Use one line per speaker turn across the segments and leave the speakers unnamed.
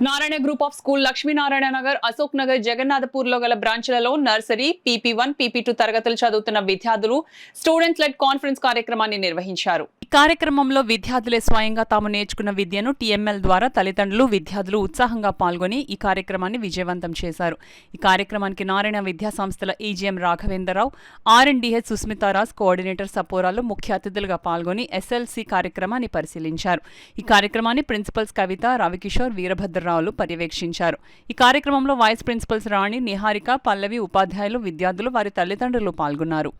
Narayana group of school Lakshminarayana Nagar, Ashok Nagar, Jagannathpur లో గల బ్రాంచ్లలో nursery, PP1, PP2 తరగతులు చదువుతున్న విద్యార్థులు స్టూడెంట్స్ లెడ్ కాన్ఫరెన్స్ కార్యక్రమాన్ని నిర్వహించారు. ఈ కార్యక్రమంలో విద్యార్థులే స్వయంగా తాము నేర్చుకున్న విద్యను TML ద్వారా తల్లిదండ్రులు, విద్యార్థులు ఉత్సాహంగా పాల్గొని ఈ కార్యక్రమాన్ని విజయవంతం చేశారు. ఈ కార్యక్రమానికి నారాయణ విద్యా సంస్థల EGM రాఘవేంద్రరావు, RNDH సుస్మితారాజ్, కోఆర్డినేటర్ సపోరాలు ముఖ్య అతిథులుగా పాల్గొని SLC కార్యక్రమాన్ని పరిశీలించారు. ఈ కార్యక్రమాన్ని ప్రిన్సిపల్స్ కవిత, రవికిషోర్, వీరభద్రరావులు పర్యవేక్షించారు. ఈ కార్యక్రమంలో వైస్ ప్రిన్సిపల్స్ రాణి, నిహారిక, పల్లవి, ఉపాధ్యాయులు, విద్యార్థులు, వారి తల్లిదండ్రులు పాల్గొన్నారు.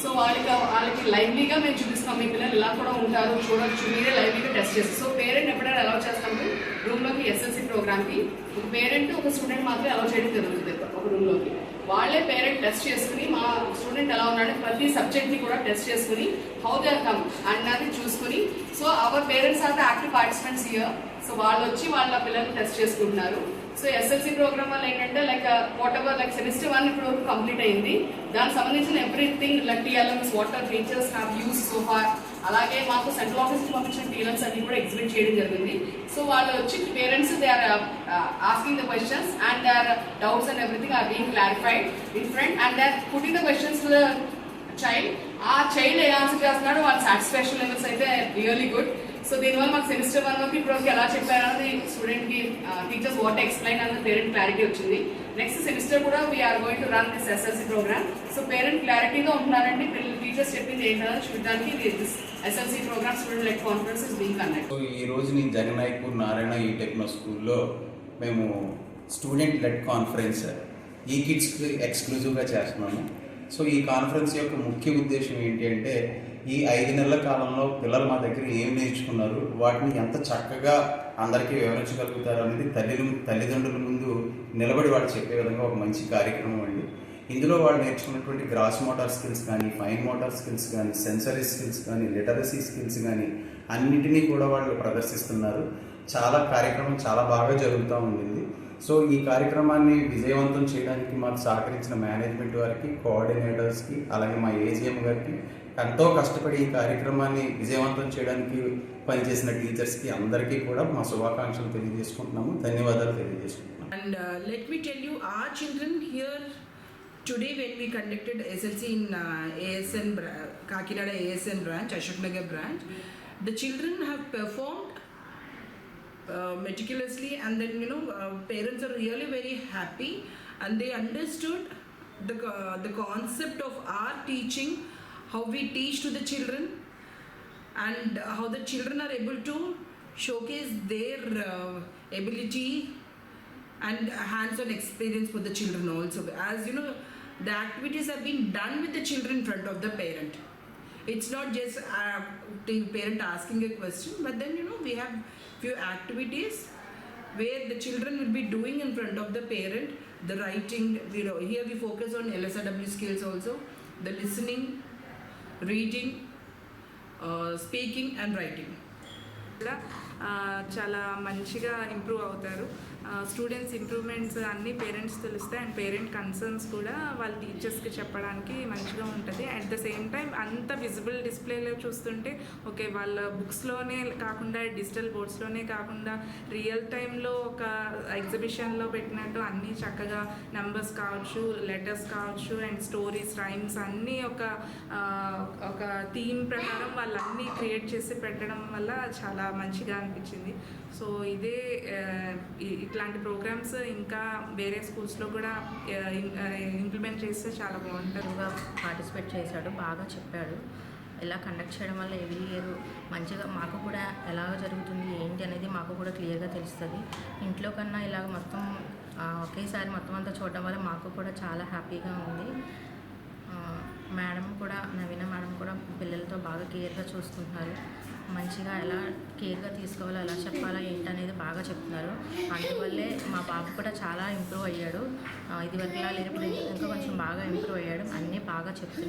సో వాళ్ళకి లైవ్లీగా మేము చూపిస్తాం. మీ పిల్లలు ఇలా కూడా ఉంటారు, చూడొచ్చు, మీరే లైవ్లీగా టెస్ట్ చేస్తారు. సో పేరెంట్ ఎప్పుడైనా అలౌ చేస్తాము రూమ్లోకి SLC ప్రోగ్రామ్కి ఒక పేరెంట్ ఒక స్టూడెంట్ మాత్రమే అలౌ చేయడం జరుగుతుంది ఒక రూమ్లోకి. వాళ్ళే పేరెంట్ టెస్ట్ చేసుకుని మా స్టూడెంట్ ఎలా ఉన్నాడు ప్రతి సబ్జెక్ట్ని కూడా టెస్ట్ చేసుకుని హౌ దే ఆర్ కమ్ అన్నది చూసుకుని, so our parents are the active participants here. So వాళ్ళు వచ్చి వాళ్ళ పిల్లల్ని టెస్ట్ చేసుకుంటున్నారు. సో SLC ప్రోగ్రామ్ వల్ల ఏంటంటే వాట్ ఎవర్ సెమిస్టర్ 1 ఇప్పుడు వరకు కంప్లీట్ అయింది. దానికి సంబంధించిన everything TLMs what are teachers have use so far, అలాగే మాకు సెంట్రల్ ఆఫీస్కి పంపించిన TLMs అన్ని కూడా ఎగ్జిబిట్ చేయడం జరిగింది. సో వాళ్ళు వచ్చి parents they are asking the questions and their doubts and everything are being clarified in front and they're putting the questions to the child. ఆ చైల్డ్ ఏ ఆన్సర్ చేస్తున్నాడో వాళ్ళ సాటిస్ఫాక్షన్ లెవెల్స్ అయితే రియల్లీ గుడ్. సో దీనివల్ల మాకు semester 1 వరకు ఇప్పటివరకు ఎలా చెప్పారన్నది స్టూడెంట్కి టీచర్స్ వాట్ ఎక్స్ప్లెయిన్ అన్నది పేరెంట్ క్లారిటీ వచ్చింది. నెక్స్ట్ సెమిస్టర్ కూడా we're going to run this SLC programme. So parent క్లారిటీగా ఉంటున్నారండి, టీచర్స్ చెప్పింది ఏంటన్నది చూడడానికి this SLC programme student led conference is being conducted.
So ఈ రోజు నేను జగన్నాథపూర్ నారాయణ టెక్నో స్కూల్లో మేము స్టూడెంట్ లెడ్ కాన్ఫరెన్స్ కిడ్స్కి ఎక్స్క్లూజివ్గా చేస్తున్నాము. సో ఈ కాన్ఫరెన్స్ యొక్క ముఖ్య ఉద్దేశం ఏంటి అంటే, ఈ 5 నెలల కాలంలో పిల్లలు మా దగ్గర ఏం నేర్చుకున్నారు, వాటిని ఎంత చక్కగా అందరికీ వివరించగలుగుతారు అనేది తల్లిదండ్రుల ముందు నిలబడి వాళ్ళు చెప్పే విధంగా ఒక మంచి కార్యక్రమం అండి. ఇందులో వాళ్ళు నేర్చుకున్నటువంటి గ్రాస్ మోటార్ స్కిల్స్ కానీ, ఫైన్ మోటార్ స్కిల్స్ కానీ, సెన్సరీ స్కిల్స్ కానీ, లిటరసీ స్కిల్స్ కానీ అన్నిటినీ కూడా వాళ్ళు ప్రదర్శిస్తున్నారు. కార్యక్రమం చాలా బాగా జరుగుతూ ఉండింది. సో ఈ కార్యక్రమాన్ని విజయవంతం చేయడానికి మాకు సహకరించిన మేనేజ్మెంట్ వారికి, కోఆర్డినేటర్స్కి, అలాగే మా AGM గారికి, ఎంతో కష్టపడి ఈ కార్యక్రమాన్ని విజయవంతం చేయడానికి పనిచేసిన టీచర్స్కి అందరికీ కూడా మా శుభాకాంక్షలు తెలియజేసుకుంటున్నాము. ధన్యవాదాలు తెలియజేసుకుంటున్నాము.
And let me tell you, our children here today when we conducted SLC in ASN Kakinada ASN branch, Ashok Nagar branch, the children have performed meticulously, and then parents are really very happy and they understood the concept of our teaching, how we teach to the children and how the children are able to showcase their ability and hands-on experience for the children also. As you know, the activities have been done with the children in front of the parent. It's not just the parent asking a question, but then we have few activities where the children will be doing in front of the parent. The writing, here we focus on LSRW skills also, the listening, reading, speaking and writing.
చాలా మంచిగా improve అవుతారు. Students improvements అన్నీ parents తెలుస్తాయి and parent concerns కూడా వాళ్ళ టీచర్స్కి చెప్పడానికి మంచిగా ఉంటుంది. అట్ ద సేమ్ టైం అంత విజిబుల్ డిస్ప్లేలో చూస్తుంటే ఓకే, వాళ్ళ బుక్స్లోనే కాకుండా డిజిటల్ బోర్డ్స్లోనే కాకుండా రియల్ టైంలో ఒక ఎగ్జిబిషన్లో పెట్టినట్టు అన్నీ చక్కగా నెంబర్స్ కావచ్చు, లెటర్స్ కావచ్చు అండ్ స్టోరీస్, రైమ్స్ అన్నీ ఒక థీమ్ ప్రకారం వాళ్ళన్నీ క్రియేట్ చేసి పెట్టడం వల్ల చాలా మంచిగా అనిపించింది. సో ఇదే ఇట్లాంటి ప్రోగ్రామ్స్ ఇంకా వేరే స్కూల్స్లో కూడా ఇంప్లిమెంట్ చేస్తే చాలా బాగుంటుంది.
పార్టిసిపేట్ చేశాడు, బాగా చెప్పాడు. ఇలా కండక్ట్ చేయడం వల్ల ఎవ్రీ ఇయర్ మంచిగా మాకు కూడా ఎలాగ జరుగుతుంది ఏంటి అనేది మాకు కూడా క్లియర్గా తెలుస్తుంది. ఇంట్లో కన్నా ఇలాగ మొత్తం ఒకేసారి మొత్తం అంతా చూడడం వల్ల మాకు కూడా చాలా హ్యాపీగా ఉంది. మేడం కూడా, నవీన మేడం కూడా పిల్లలతో బాగా కేర్గా చూసుకుంటున్నారు. మంచిగా ఎలా కేర్గా తీసుకోవాలో, ఎలా చెప్పాలో ఏంటనేది బాగా చెప్తున్నారు. అందువల్లే మా బాబు కూడా చాలా ఇంప్రూవ్ అయ్యాడు. ఇదివరకులా లేనప్పుడు ఇంకా కొంచెం బాగా ఇంప్రూవ్ అయ్యాడు. అన్నీ బాగా చెప్తున్నారు.